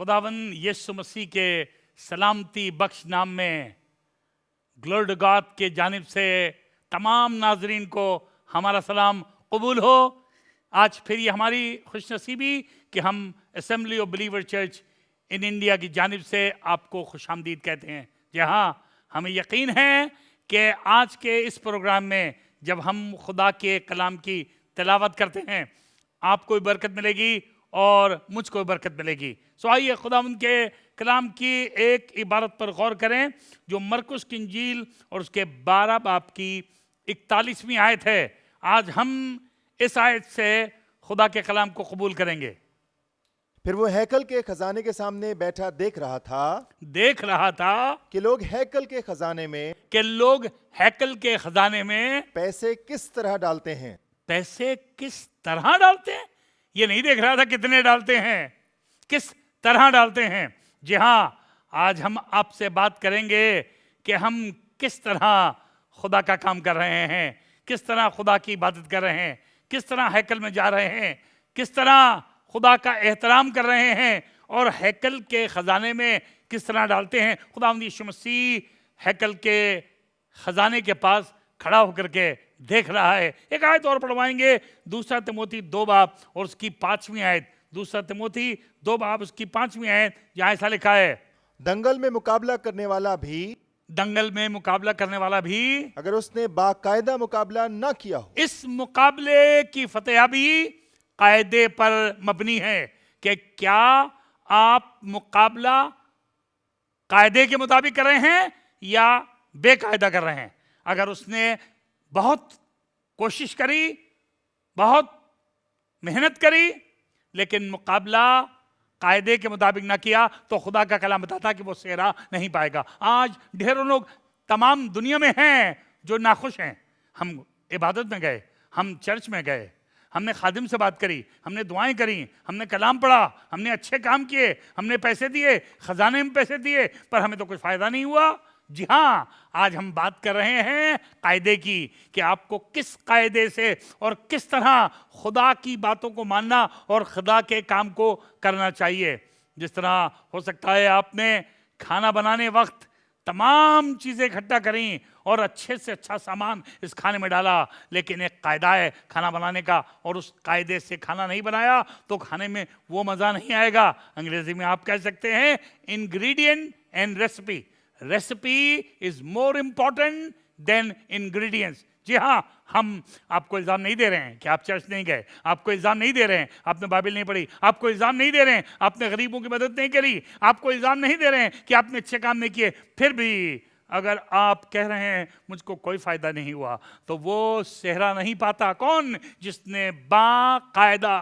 खुदावंद यीशु मसीह के सलामती बख्श नाम में ग्लोरी टू गॉड के जानिब से तमाम नाजरीन को हमारा सलाम कबूल हो। आज फिर ये हमारी खुशनसीबी कि हम assembly of believer church in India की जानिब से आपको खुशामदीद कहते हैं। जहाँ हमें यकीन है कि आज के इस प्रोग्राम में जब हम खुदा के कलाम की तिलावत करते हैं आपको भी बरकत मिलेगी और मुझको भी बरकत मिलेगी। सो आइए खुदा उनके कलाम की एक इबारत पर गौर करें जो मरकुस की इंजील और उसके 12 बाब की 41वीं आयत है। आज हम इस आयत से खुदा के कलाम को कबूल करेंगे। फिर वो हैकल के खजाने के सामने बैठा देख रहा था कि लोग हैकल के खजाने में पैसे किस तरह डालते हैं। पैसे किस तरह डालते हैं, ये नहीं देख रहा था कितने डालते हैं, किस तरह डालते हैं। जी हाँ, आज हम आपसे बात करेंगे कि हम किस तरह खुदा का काम कर रहे हैं, किस तरह खुदा की इबादत कर रहे हैं, किस तरह हैकल में जा रहे हैं, किस तरह खुदा का एहतराम कर रहे हैं और हैकल के खजाने में किस तरह डालते हैं। खुदावंद यीशु मसीह हैकल के खजाने के पास खड़ा होकर के देख रहा है। एक आयत और पढ़वाएंगे, दूसरा तिमोथी 2 बाब और उसकी 5वीं आयत। दूसरा तिमोथी 2 बाब उसकी 5वीं आयत, जहाँ ऐसा लिखा है, दंगल में मुकाबला करने वाला भी अगर उसने बाकायदा मुकाबला ना किया हो। इस मुकाबले की फतेहाबी कायदे पर मबनी है कि क्या आप मुकाबला कायदे के मुताबिक कर रहे हैं या बेकायदा कर रहे हैं। अगर उसने बहुत कोशिश करी, बहुत मेहनत करी, लेकिन मुकाबला कायदे के मुताबिक ना किया तो खुदा का कलाम बताता कि वो सेहरा नहीं पाएगा। आज ढेरों लोग तमाम दुनिया में हैं जो नाखुश हैं। हम इबादत में गए, हम चर्च में गए, हमने खादिम से बात करी, हमने दुआएं करी, हमने कलाम पढ़ा, हमने अच्छे काम किए, हमने पैसे दिए, खजाने में पैसे दिए, पर हमें तो कुछ फायदा नहीं हुआ। जी हाँ, आज हम बात कर रहे हैं कायदे की कि आपको किस कायदे से और किस तरह खुदा की बातों को मानना और खुदा के काम को करना चाहिए। जिस तरह हो सकता है आपने खाना बनाने वक्त तमाम चीज़ें इकट्ठा करी और अच्छे से अच्छा सामान इस खाने में डाला, लेकिन एक कायदा है खाना बनाने का और उस कायदे से खाना नहीं बनाया तो खाने में वो मज़ा नहीं आएगा। अंग्रेजी में आप कह सकते हैं ingredient and recipe. Recipe is more important than ingredients. जी हाँ, हम आपको इल्ज़ाम नहीं दे रहे हैं कि आप चर्च नहीं गए, आपको इल्ज़ाम नहीं दे रहे हैं आपने बाइबल नहीं पढ़ी, आपको इल्ज़ाम नहीं दे रहे हैं आपने गरीबों की मदद नहीं करी, आपको इल्ज़ाम नहीं दे रहे हैं कि आपने अच्छे काम नहीं किए। फिर भी अगर आप कह रहे हैं मुझको कोई फ़ायदा नहीं हुआ, तो वो सेहरा नहीं पाता। कौन? जिसने बाकायदा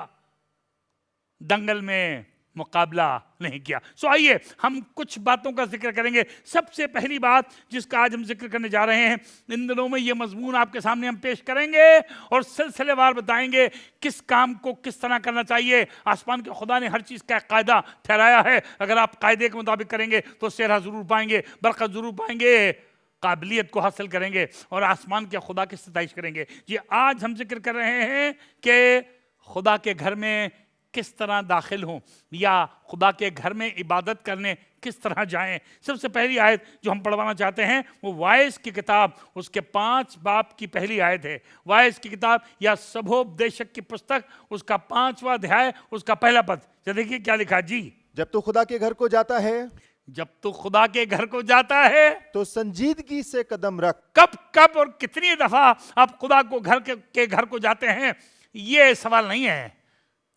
दंगल में मुकाबला नहीं किया। सो आइए हम कुछ बातों का जिक्र करेंगे। सबसे पहली बात जिसका आज हम जिक्र करने जा रहे हैं, इन दिनों में ये मजमून आपके सामने हम पेश करेंगे और सिलसिलेवार बताएंगे किस काम को किस तरह करना चाहिए। आसमान के खुदा ने हर चीज़ का कायदा ठहराया है। अगर आप कायदे के मुताबिक करेंगे तो सेहरा ज़रूर पाएंगे, बरकत ज़रूर पाएंगे, काबिलियत को हासिल करेंगे और आसमान के खुदा की सताइश करेंगे। जी, आज हम जिक्र कर रहे हैं कि खुदा के घर में किस तरह दाखिल हों या खुदा के घर में इबादत करने किस तरह जाएं। सबसे पहली आयत जो हम पढ़वाना चाहते हैं वो वाइस की किताब उसके 5 बाब की पहली आयत है। वाइस की किताब या सभोपदेशक की पुस्तक उसका 5वां अध्याय उसका पहला पद। देखिए क्या लिखा जी, जब तू खुदा के घर को जाता है तो संजीदगी से कदम रख। कब और कितनी दफा आप खुदा को के घर को जाते हैं, ये सवाल नहीं है।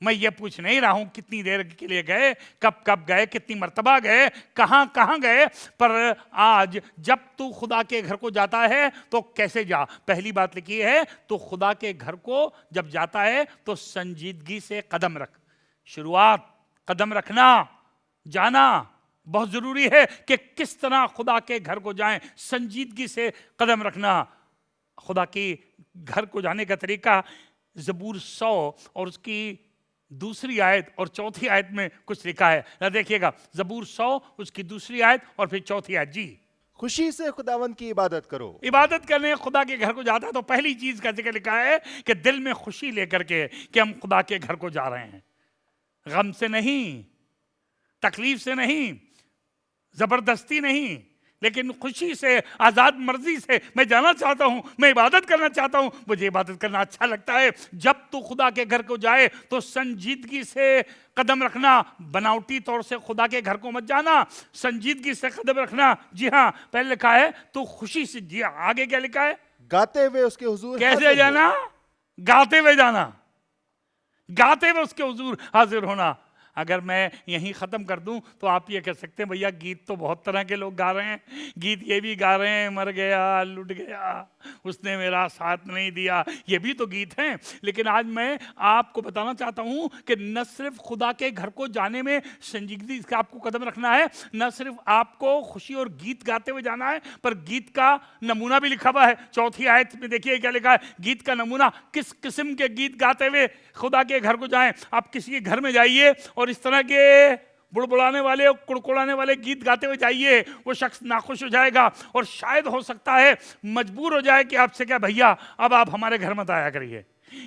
मैं ये पूछ नहीं रहा हूं कितनी देर के लिए गए, कब गए, कितनी मर्तबा गए, कहां गए, पर आज जब तू खुदा के घर को जाता है तो कैसे जा। पहली बात लिखी है तो खुदा के घर को जब जाता है तो संजीदगी से कदम रख। शुरुआत, कदम रखना, जाना बहुत जरूरी है कि किस तरह खुदा के घर को जाएं। संजीदगी से कदम रखना। खुदा के घर को जाने का तरीका ज़बूर 100 और उसकी दूसरी आयत और चौथी आयत में कुछ लिखा है। देखिएगा, ज़बूर 100 उसकी दूसरी आयत और फिर चौथी आयत। जी, खुशी से खुदावंद की इबादत करो। इबादत करने खुदा के घर को जाता है तो पहली चीज का जिक्र लिखा है कि दिल में खुशी लेकर के कि हम खुदा के घर को जा रहे हैं, गम से नहीं, तकलीफ से नहीं, जबरदस्ती नहीं, लेकिन खुशी से, आजाद मर्जी से मैं जाना चाहता हूं, मैं इबादत करना चाहता हूं, मुझे इबादत करना अच्छा लगता है। जब तू खुदा के घर को जाए तो संजीदगी से कदम रखना, बनावटी तौर से खुदा के घर को मत जाना, संजीदगी से कदम रखना। जी हाँ, पहले लिखा है तो खुशी से। जी हाँ, आगे क्या लिखा है? गाते हुए उसके हुजूर कैसे जाना? गाते हुए जाना, गाते हुए उसके हुजूर हाजिर होना। अगर मैं यहीं ख़त्म कर दूं तो आप ये कह सकते हैं भैया गीत तो बहुत तरह के लोग गा रहे हैं, गीत ये भी गा रहे हैं, मर गया लुट गया, उसने मेरा साथ नहीं दिया, ये भी तो गीत हैं। लेकिन आज मैं आपको बताना चाहता हूं कि न सिर्फ खुदा के घर को जाने में संजीदगी का आपको कदम रखना है, न सिर्फ आपको खुशी और गीत गाते हुए जाना है, पर गीत का नमूना भी लिखा हुआ है। चौथी आयत में देखिए क्या लिखा है, गीत का नमूना। किस किस्म के गीत गाते हुए खुदा के घर को जाएं? आप किसी के घर में जाइए और इस तरह के बुड़बुड़ाने वाले और कुड़कुड़ाने वाले गीत गाते हुए जाइए, वो शख्स नाखुश हो जाएगा और शायद हो सकता है मजबूर हो जाए कि आपसे क्या भैया अब आप हमारे घर मत आया करिए।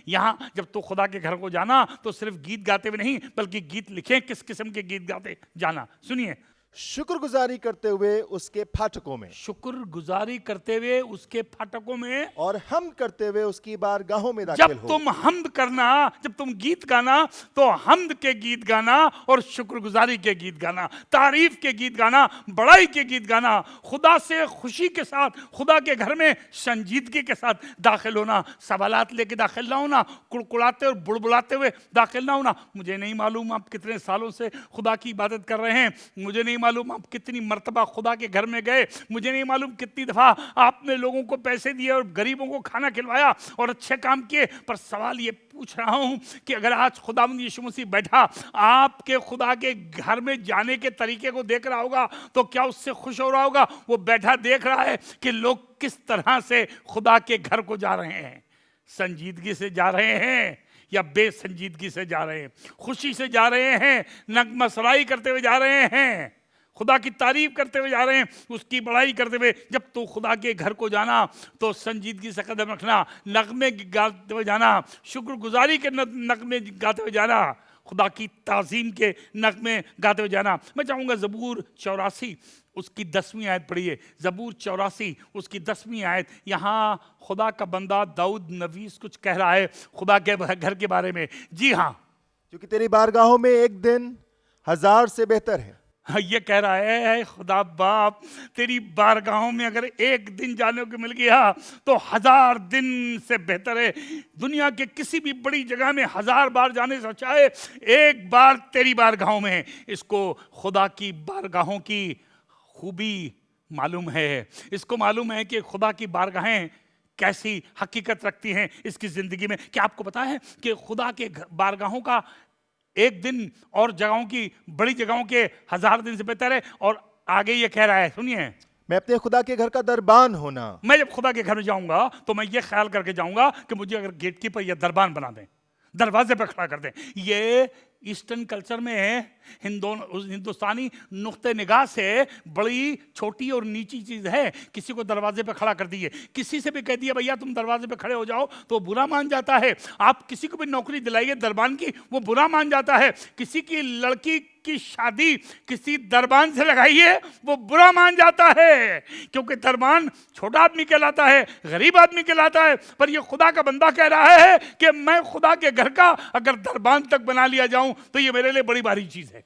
यहाँ जब तो खुदा के घर को जाना तो सिर्फ गीत गाते हुए नहीं, बल्कि गीत लिखे, किस किस्म के गीत गाते जाना। सुनिए, शुक्रगुजारी करते हुए उसके फाटकों में, शुक्रगुजारी करते हुए उसके फाटकों में, और हम करते हुए उसकी बारगाहों में दाखिल जब हो। तुम हमद करना, जब तुम गीत गाना तो हमद के गीत गाना और शुक्रगुजारी के गीत गाना, तारीफ के गीत गाना, बड़ाई के गीत गाना, खुदा से खुशी के साथ, खुदा के घर में संजीदगी के साथ दाखिल होना। सवालात लेके दाखिल ना होना, कुड़कुड़ाते और बुड़बुड़ाते हुए दाखिल ना होना। मुझे नहीं मालूम आप कितने सालों से खुदा की इबादत कर रहे हैं, मुझे नहीं मालूम आप कितनी मर्तबा खुदा के घर में गए, मुझे नहीं मालूम कितनी दफा आपने लोगों को पैसे दिए और गरीबों को खाना खिलवाया और अच्छे काम किए, पर सवाल ये पूछ रहा हूं कि अगर आज खुदावंद यीशु मसीह बैठा आपके खुदा के घर में जाने के तरीके को देख रहा होगा तो क्या उससे खुश हो रहा होगा? वो बैठा देख रहा है कि लोग किस तरह से खुदा के घर को जा रहे हैं, संजीदगी से जा रहे हैं या बेसंजीदगी से जा रहे हैं, खुशी से जा रहे हैं, नगमसराई करते हुए जा रहे हैं, खुदा की तारीफ करते हुए जा रहे हैं, उसकी बड़ाई करते हुए। जब तो खुदा के घर को जाना तो संजीदगी से कदम रखना, नगमे गाते हुए जाना, शुक्रगुजारी के नगमे गाते हुए जाना, खुदा की ताज़ीम के नगमे गाते हुए जाना। मैं चाहूँगा ज़बूर 84 उसकी 10वीं आयत पढ़िए। ज़बूर 84 उसकी 10वीं आयत। यहाँ खुदा का बंदा दाऊद नवीस कुछ कह रहा है खुदा के घर के बारे में। जी हाँ, क्योंकि तेरी बारगाहों में एक दिन 1000 से बेहतर है। ये कह रहा है खुदा बाप, तेरी बारगाहों में अगर एक दिन जाने को मिल गया तो 1000 दिन से बेहतर है। दुनिया के किसी भी बड़ी जगह में 1000 बार जाने से अच्छा है एक बार तेरी बारगाहों में। इसको खुदा की बारगाहों की खूबी मालूम है, इसको मालूम है कि खुदा की बारगाहें कैसी हकीकत रखती हैं इसकी ज़िंदगी में। क्या आपको पता है कि खुदा के बारगाहों का एक दिन और जगहों की, बड़ी जगहों के 1000 दिन से बेहतर है? और आगे ये कह रहा है, सुनिए, मैं अपने खुदा के घर का दरबान होना। मैं जब खुदा के घर में जाऊंगा तो मैं ये ख्याल करके जाऊंगा कि मुझे अगर गेट कीपर या दरबान बना दें, दरवाजे पर खड़ा कर दें। ये ईस्टर्न कल्चर में हिंदुस्तानी नुक्ते निगाह से बड़ी छोटी और नीची चीज़ है। किसी को दरवाजे पे खड़ा कर दिए, किसी से भी कह दिया भैया तुम दरवाजे पे खड़े हो जाओ तो बुरा मान जाता है। आप किसी को भी नौकरी दिलाइए दरबान की, वो बुरा मान जाता है। किसी की लड़की की शादी किसी दरबान से लगाइए वो बुरा मान जाता है, क्योंकि दरबान छोटा आदमी कहलाता है, गरीब आदमी कहलाता है। पर ये खुदा का बंदा कह रहा है कि मैं खुदा के घर का अगर दरबान तक बना लिया जाऊं तो ये मेरे लिए बड़ी भारी चीज है।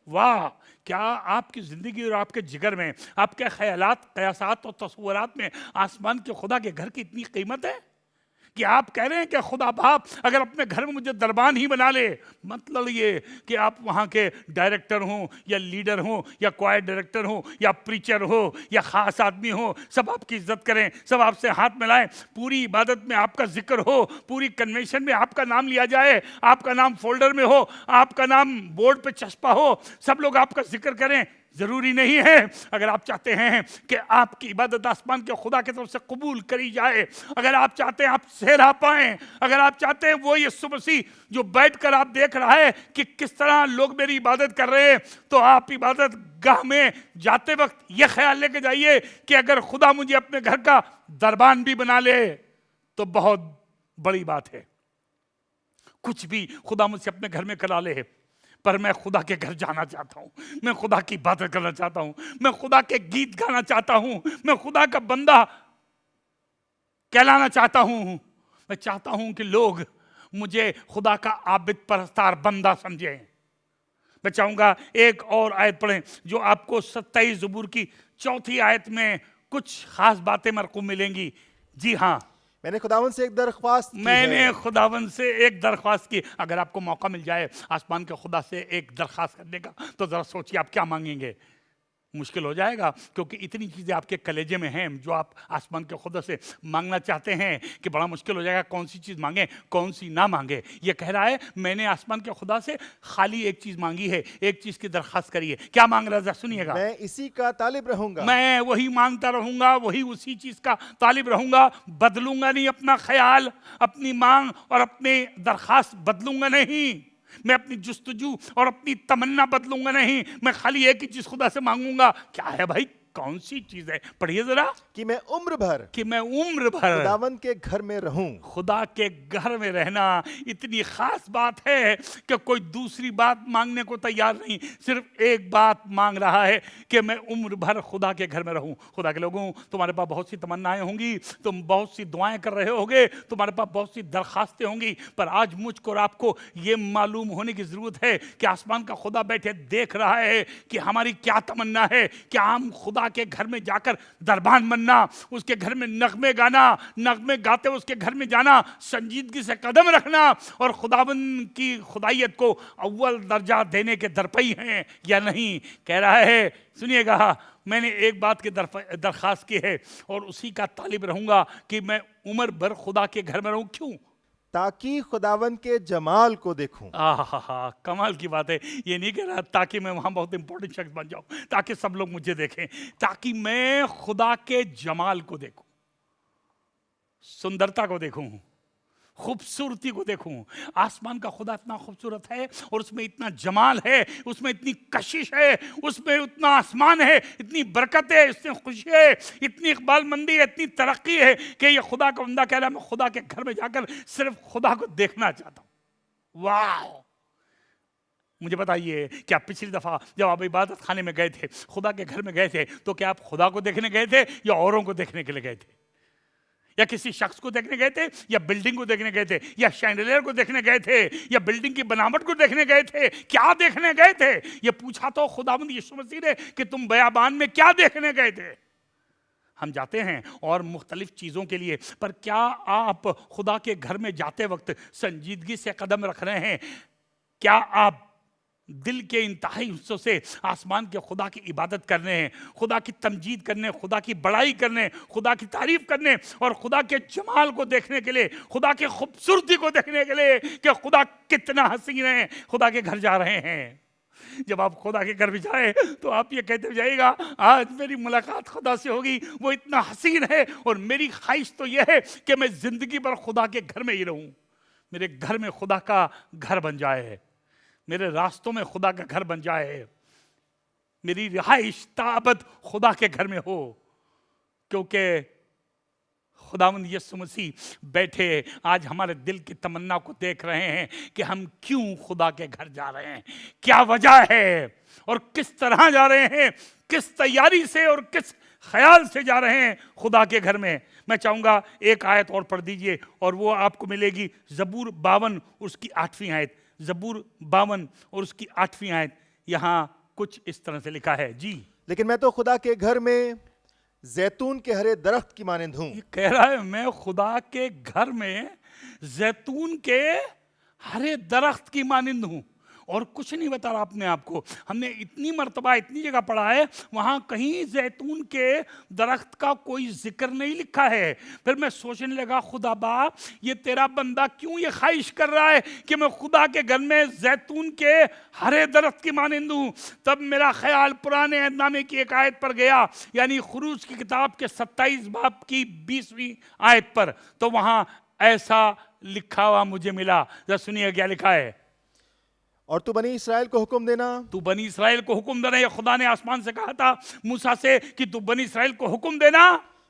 वाह, क्या आपकी जिंदगी और आपके जिगर में, आपके ख्यालात, कयासात और तस्वुरात में आसमान के खुदा के घर की इतनी कीमत है कि आप कह रहे हैं कि खुदा बाप अगर अपने घर में मुझे दरबान ही बना ले। मतलब ये कि आप वहाँ के डायरेक्टर हों या लीडर हों या क्वायर डायरेक्टर हों या प्रीचर हो या ख़ास आदमी हो, सब आपकी इज्जत करें, सब आपसे हाथ मिलाएं, पूरी इबादत में आपका जिक्र हो, पूरी कन्वेंशन में आपका नाम लिया जाए, आपका नाम फोल्डर में हो, आपका नाम बोर्ड पे चस्पा हो, सब लोग आपका जिक्र करें। जरूरी नहीं है। अगर आप चाहते हैं कि आपकी इबादत आसमान के खुदा की तरफ से कबूल करी जाए, अगर आप चाहते हैं आप सेहरा पाएं, अगर आप चाहते हैं वो यीशु मसीह जो बैठकर आप देख रहा है कि किस तरह लोग मेरी इबादत कर रहे हैं, तो आप इबादत गाह में जाते वक्त ये ख्याल लेके जाइए कि अगर खुदा मुझे अपने घर का दरबान भी बना ले तो बहुत बड़ी बात है। कुछ भी खुदा मुझसे अपने घर में करा ले। पर मैं खुदा के घर जाना चाहता हूँ, मैं खुदा की इबादत करना चाहता हूँ, मैं खुदा के गीत गाना चाहता हूँ, मैं खुदा का बंदा कहलाना चाहता हूँ। मैं चाहता हूँ कि लोग मुझे खुदा का आबिद परस्तार बंदा समझें। मैं चाहूँगा एक और आयत पढ़ें जो आपको 27 ज़बूर की 4 आयत में कुछ खास बातें मरकूम मिलेंगी। जी हाँ, मैंने खुदावन से एक दरख्वास्त की मैंने है। खुदावन से एक दरख्वास्त की। अगर आपको मौका मिल जाए आसमान के खुदा से एक दरख्वास्त करने का, तो ज़रा सोचिए आप क्या मांगेंगे। मुश्किल हो जाएगा, क्योंकि इतनी चीज़ें आपके कलेजे में हैं जो आप आसमान के खुदा से मांगना चाहते हैं कि बड़ा मुश्किल हो जाएगा कौन सी चीज़ मांगे कौन सी ना मांगे। ये कह रहा है मैंने आसमान के खुदा से खाली एक चीज़ मांगी है, एक चीज़ की दरख्वास्त करी है। क्या मांग रहा है सुनिएगा। मैं इसी का तालिब रहूंगा, मैं वही मांगता रहूंगा, वही उसी चीज़ का तालिब रहूंगा, बदलूंगा नहीं अपना ख्याल, अपनी मांग और अपनी दरख्वास्त बदलूंगा नहीं। मैं अपनी जुस्तजू और अपनी तमन्ना बदलूंगा नहीं। मैं खाली एक ही चीज खुदा से मांगूंगा। क्या है भाई, कौन सी चीज है? पढ़िए जरा। कि मैं उम्र भर खुदावन के घर में रहूं। खुदा के घर में रहना इतनी खास बात है कि कोई दूसरी बात मांगने को तैयार नहीं, सिर्फ एक बात मांग रहा है कि मैं उम्र भर खुदा के घर में रहूं। खुदा के लोगों, तुम्हारे पास बहुत सी तमन्नाएं होंगी, तुम बहुत सी दुआएं कर रहे होगे, तुम्हारे पास बहुत सी दरखास्तें होंगी, पर आज मुझको और आपको ये मालूम होने की जरूरत है कि आसमान का खुदा बैठे देख रहा है कि हमारी क्या तमन्ना है। क्या हम खुदा के घर में जाकर दरबान बनना, उसके घर में नगमे गाना, नगमे गाते उसके घर में जाना, संजीदगी से कदम रखना और खुदावन की खुदाइयत को अव्वल दर्जा देने के दरपई हैं या नहीं? कह रहा है सुनिएगा, मैंने एक बात की दरखास्त की है और उसी का तालिब रहूंगा कि मैं उम्र भर खुदा के घर में रहूं। क्यों? ताकि खुदावन के जमाल को देखूं। कमाल की बात है। ये नहीं कह रहा ताकि मैं वहां बहुत इंपॉर्टेंट शख्स बन जाऊं, ताकि सब लोग मुझे देखें, ताकि मैं खुदा के जमाल को देखूं, सुंदरता को देखूं, खूबसूरती को देखूं। आसमान का खुदा इतना खूबसूरत है और उसमें इतना जमाल है, उसमें इतनी कशिश है, उसमें उतना आसमान है, इतनी बरकत है, इतनी खुशी है, इतनी इकबालमंदी है, इतनी तरक्की है कि ये खुदा का बंदा कह रहा है मैं खुदा के घर में जाकर सिर्फ खुदा को देखना चाहता हूं। वाह! मुझे बताइए, क्या पिछली दफा जब आप इबादत खाने में गए थे, खुदा के घर में गए थे, तो क्या आप खुदा को देखने गए थे या औरों को देखने के लिए गए थे? या किसी शख्स को देखने गए थे, या बिल्डिंग को देखने गए थे, या शैंडलियर को देखने गए थे, या बिल्डिंग की बनावट को देखने गए थे? क्या देखने गए थे? ये पूछा तो खुदावंद यीशु मसीह ने कि तुम बयाबान में क्या देखने गए थे? हम जाते हैं और मुख्तलिफ चीज़ों के लिए, पर क्या आप खुदा के घर में जाते वक्त संजीदगी से कदम रख रहे हैं? क्या आप दिल के इंतहाई हिस्सों से आसमान के खुदा की इबादत करने हैं, खुदा की तमजीद करने, खुदा की बड़ाई करने, खुदा की तारीफ करने और खुदा के जमाल को देखने के लिए, खुदा की खूबसूरती को देखने के लिए कि खुदा कितना हसीन है, खुदा के घर जा रहे हैं? जब आप खुदा के घर भी जाए तो आप ये कहते जाइएगा आज मेरी मुलाकात खुदा से होगी, वो इतना हसीन है और मेरी ख्वाहिश तो यह है कि मैं जिंदगी भर खुदा के घर में ही रहूं, मेरे घर में खुदा का घर बन जाए, मेरे रास्तों में खुदा का घर बन जाए, मेरी रिहाइश ताबद खुदा के घर में हो। क्योंकि खुदावंद यीशु मसीह बैठे आज हमारे दिल की तमन्ना को देख रहे हैं कि हम क्यों खुदा के घर जा रहे हैं, क्या वजह है और किस तरह जा रहे हैं, किस तैयारी से और किस ख्याल से जा रहे हैं खुदा के घर में। मैं चाहूँगा एक आयत और पढ़ दीजिए और वो आपको मिलेगी ज़बूर 52 उसकी 8वीं आयत। ज़बूर 52 और उसकी 8वीं आयत। यहाँ कुछ इस तरह से लिखा है। जी, लेकिन मैं तो खुदा के घर में जैतून के हरे दरख्त की मानिंद हूं। कह रहा है मैं खुदा के घर में जैतून के हरे दरख्त की मानिंद हूं और कुछ नहीं बता रहा अपने आप को। हमने इतनी मर्तबा इतनी जगह पढ़ा है, वहां कहीं जैतून के दरख्त का कोई जिक्र नहीं लिखा है। फिर मैं सोचने लगा खुदा बाप ये तेरा बंदा क्यों ये ख्वाहिश कर रहा है कि मैं खुदा के घर में जैतून के हरे दरख्त की मानिंद हूं। तब मेरा ख्याल पुराने अहदनामे की एक आयत पर गया, यानी खुरूज की किताब के 27 बाब की 20वीं आयत पर। तो वहां ऐसा लिखा हुआ मुझे मिला। जरा सुनिए क्या लिखा है। और तू बनी इसराइल को हुक्म देना, तू बनी इसराइल को हुक्म देना। ये खुदा ने आसमान से कहा था मूसा से कि तू बनी इसराइल को हुक्म देना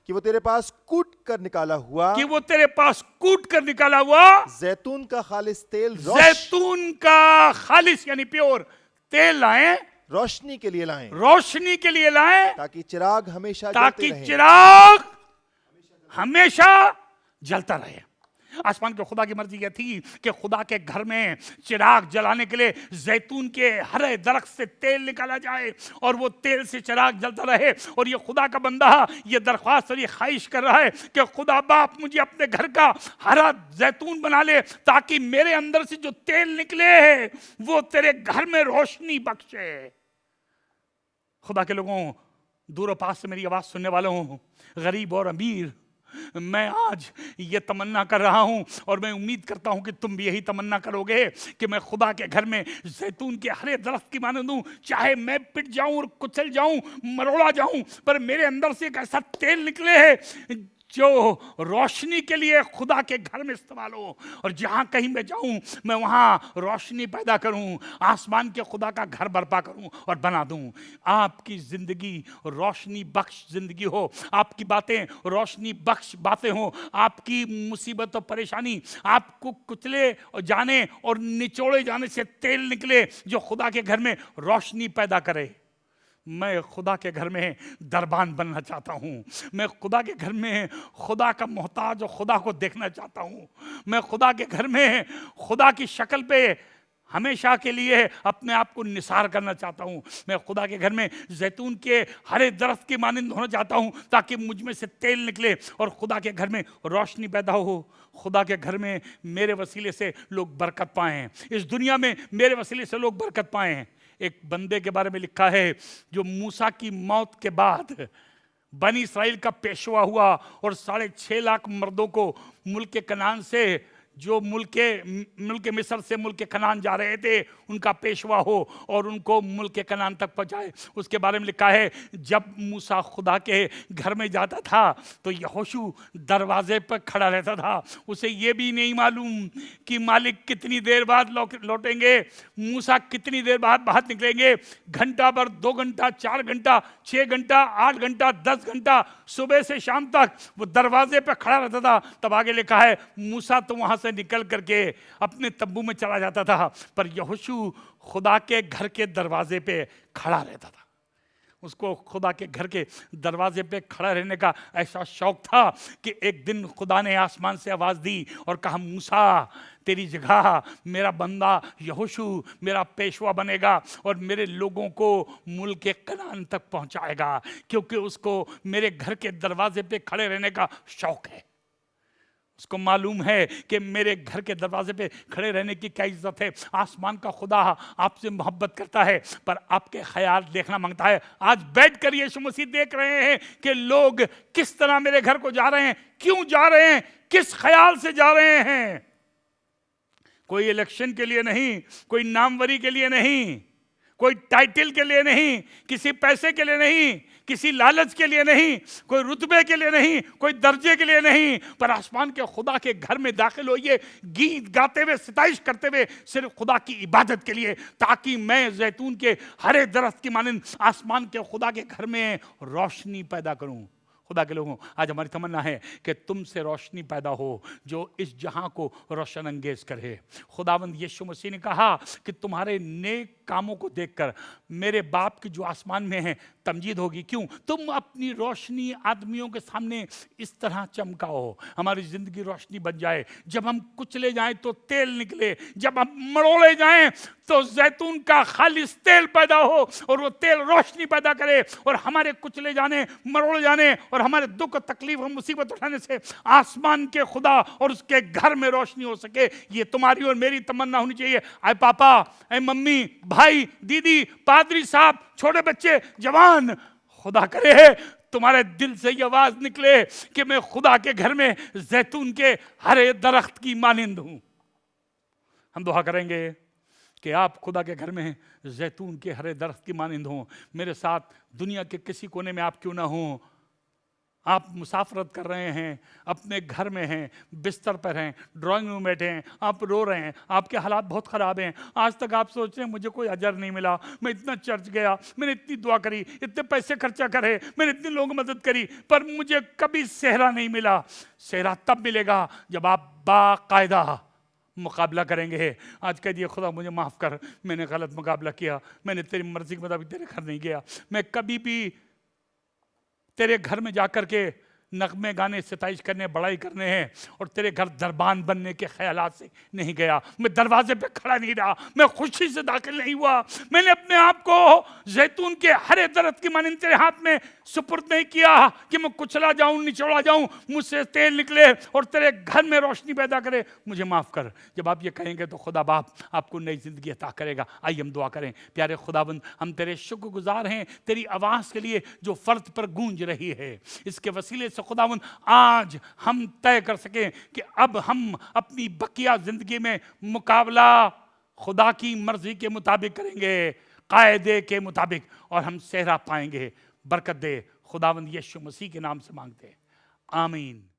कि वो तेरे पास कूट कर निकाला हुआ कि वो तेरे पास कूट कर निकाला हुआ जैतून का खालिस तेल जैतून का खालिस यानी प्योर तेल लाएं, रोशनी के लिए लाएं, रोशनी के लिए लाएं, ताकि चिराग हमेशा ताकि जलते रहें। चिराग हमेशा जलता रहे। आसमान के खुदा की मर्जी यह थी कि खुदा के घर में चिराग जलाने के लिए जैतून के हरे दरख्त से तेल निकाला जाए और वो तेल से चिराग जलता रहे। और ये खुदा का बंदा ये दरख्वास्त और ये ख्वाहिश कर रहा है कि खुदा बाप मुझे अपने घर का हरा जैतून बना ले, ताकि मेरे अंदर से जो तेल निकले वो तेरे घर में रोशनी बख्शे। खुदा के लोगों, दूर पास से मेरी आवाज सुनने वालों, गरीब और अमीर, मैं आज ये तमन्ना कर रहा हूं और मैं उम्मीद करता हूं कि तुम भी यही तमन्ना करोगे कि मैं खुदा के घर में जैतून के हरे दरख्त की मानंद हूं। चाहे मैं पिट जाऊं और कुचल जाऊं, मरोड़ा जाऊं, पर मेरे अंदर से एक ऐसा तेल निकले है जो रोशनी के लिए खुदा के घर में इस्तेमाल हो। और जहां कहीं मैं जाऊं मैं वहां रोशनी पैदा करूं, आसमान के खुदा का घर बर्पा करूं और बना दूं। आपकी जिंदगी रोशनी बख्श जिंदगी हो, आपकी बातें रोशनी बख्श बातें हो, आपकी मुसीबत और परेशानी आपको कुचले जाने और निचोड़े जाने से तेल निकले जो खुदा के घर में रोशनी पैदा करे। मैं खुदा के घर में दरबान बनना चाहता हूँ। मैं खुदा के घर में खुदा का मोहताज और खुदा को देखना चाहता हूँ। मैं खुदा के घर में खुदा की शक्ल पे हमेशा के लिए अपने आप को निसार करना चाहता हूँ। मैं खुदा के घर में जैतून के हरे दरख्त की मानंद होना चाहता हूँ, ताकि मुझ में से तेल निकले और खुदा के घर में रोशनी पैदा हो। खुदा के घर में मेरे वसीले से लोग बरकत पाएँ, इस दुनिया में मेरे वसीले से लोग बरकत पाएँ। एक बंदे के बारे में लिखा है जो मूसा की मौत के बाद बनी इस्राएल का पेशवा हुआ और 6.5 लाख मर्दों को मुल्क कनान से, जो मुल्क मिस्र से मुल्क कनान जा रहे थे, उनका पेशवा हो और उनको मुल्क कनान तक पहुंचाए। उसके बारे में लिखा है जब मूसा खुदा के घर में जाता था तो यहोशू दरवाजे पर खड़ा रहता था। उसे ये भी नहीं मालूम कि मालिक कितनी देर बाद लौटेंगे, मूसा कितनी देर बाद बाहर निकलेंगे। घंटा भर, 2 घंटा, 4 घंटा, 6 घंटा, 8 घंटा, 10 घंटा, सुबह से शाम तक वो दरवाजे पर खड़ा रहता था। तब आगे लिखा है मूसा तो वहां से निकल करके अपने तंबू में चला जाता था, पर यहोशू खुदा के घर के दरवाजे पे खड़ा रहता था। उसको खुदा के घर के दरवाजे पे खड़ा रहने का ऐसा शौक था कि एक दिन खुदा ने आसमान से आवाज दी और कहा, मूसा तेरी जगह मेरा बंदा यहोशू मेरा पेशवा बनेगा और मेरे लोगों को मुल्क कनान तक पहुंचाएगा, क्योंकि उसको मेरे घर के दरवाजे पे खड़े रहने का शौक है। उसको मालूम है कि मेरे घर के दरवाजे पे खड़े रहने की क्या इज्जत है। आसमान का खुदा आपसे मोहब्बत करता है, पर आपके ख्याल देखना मांगता है। आज बैठकर यीशु मसीह देख रहे हैं कि लोग किस तरह मेरे घर को जा रहे हैं, क्यों जा रहे हैं, किस ख्याल से जा रहे हैं। कोई इलेक्शन के लिए नहीं, कोई नामवरी के लिए नहीं, कोई टाइटल के लिए नहीं, किसी पैसे के लिए नहीं, किसी लालच के लिए नहीं, कोई रुतबे के लिए नहीं, कोई दर्जे के लिए नहीं, पर आसमान के खुदा के घर में दाखिल होइए गीत गाते हुए, सिताइश करते हुए, सिर्फ खुदा की इबादत के लिए, ताकि मैं जैतून के हरे दरख्त की मानंद आसमान के खुदा के घर में रोशनी पैदा करूं। खुदा के लोगों, आज हमारी तमन्ना है कि तुमसे रोशनी पैदा हो जो इस जहां को रोशन अंगेज करे। खुदावंद यीशु मसीह ने कहा कि तुम्हारे नेक कामों को देखकर मेरे बाप की जो आसमान में है तमजीद होगी। क्यों? तुम अपनी रोशनी आदमियों के सामने इस तरह चमकाओ, हमारी जिंदगी रोशनी बन जाए। जब हम कुचले जाएं तो तेल निकले, जब हम मरोड़े जाएं तो जैतून का खालिस तेल पैदा हो और वो तेल रोशनी पैदा करे और हमारे कुचले जाने, मरोड़े जाने और हमारे दुख, तकलीफ और मुसीबत उठाने से आसमान के खुदा और उसके घर में रोशनी हो सके। ये तुम्हारी और मेरी तमन्ना होनी चाहिए। आए पापा, आए मम्मी, भाई, दीदी, पादरी साहब, छोटे बच्चे, जवान, खुदा करे तुम्हारे दिल से ये आवाज निकले कि मैं खुदा के घर में जैतून के हरे दरख्त की मानिंद हूं। हम दुआ करेंगे कि आप खुदा के घर में जैतून के हरे दरख्त की मानिंद हों। मेरे साथ दुनिया के किसी कोने में आप क्यों ना हों, आप मुसाफरत कर रहे हैं, अपने घर में हैं, बिस्तर पर हैं, ड्राइंग रूम बैठे हैं, आप रो रहे हैं, आपके हालात बहुत ख़राब हैं। आज तक आप सोच रहे हैं मुझे कोई अजर नहीं मिला, मैं इतना चर्च गया, मैंने इतनी दुआ करी, इतने पैसे खर्चा करे, मैंने इतनी लोगों की मदद करी, पर मुझे कभी सेहरा नहीं मिला। सेहरा तब मिलेगा जब आप बाकायदा मुकाबला करेंगे। आज कह दिए खुदा मुझे माफ़ कर, मैंने गलत मुकाबला किया, मैंने तेरी मर्जी के मुताबिक तेरे घर नहीं गया, मैं कभी भी तेरे घर में जाकर के नगमे गाने, सिताइश करने, बड़ाई करने हैं और तेरे घर दरबान बनने के ख्यालात से नहीं गया। मैं दरवाजे पे खड़ा नहीं रहा, मैं खुशी से दाखिल नहीं हुआ, मैंने अपने आप को जैतून के हरे दरख्त की मानिंद तेरे हाथ में सुपुर्द नहीं किया कि मैं कुचला जाऊं, निचोड़ा जाऊं, मुझसे तेल निकले और तेरे घर में रोशनी पैदा करे। मुझे माफ़ कर। जब आप ये कहेंगे तो खुदा बाप आपको नई ज़िंदगी अता करेगा। आइए हम दुआ करें। प्यारे खुदाबंद, हम तेरे शुक्रगुजार हैं तेरी आवाज़ के लिए जो फ़र्द पर गूंज रही है। इसके वसीले से खुदावंद आज हम तय कर सकें कि अब हम अपनी बकिया जिंदगी में मुकाबला खुदा की मर्जी के मुताबिक करेंगे, कायदे के मुताबिक, और हम सेहरा पाएंगे। बरकत दे खुदावंद यीशु मसीह के नाम से मांगते हैं, आमीन।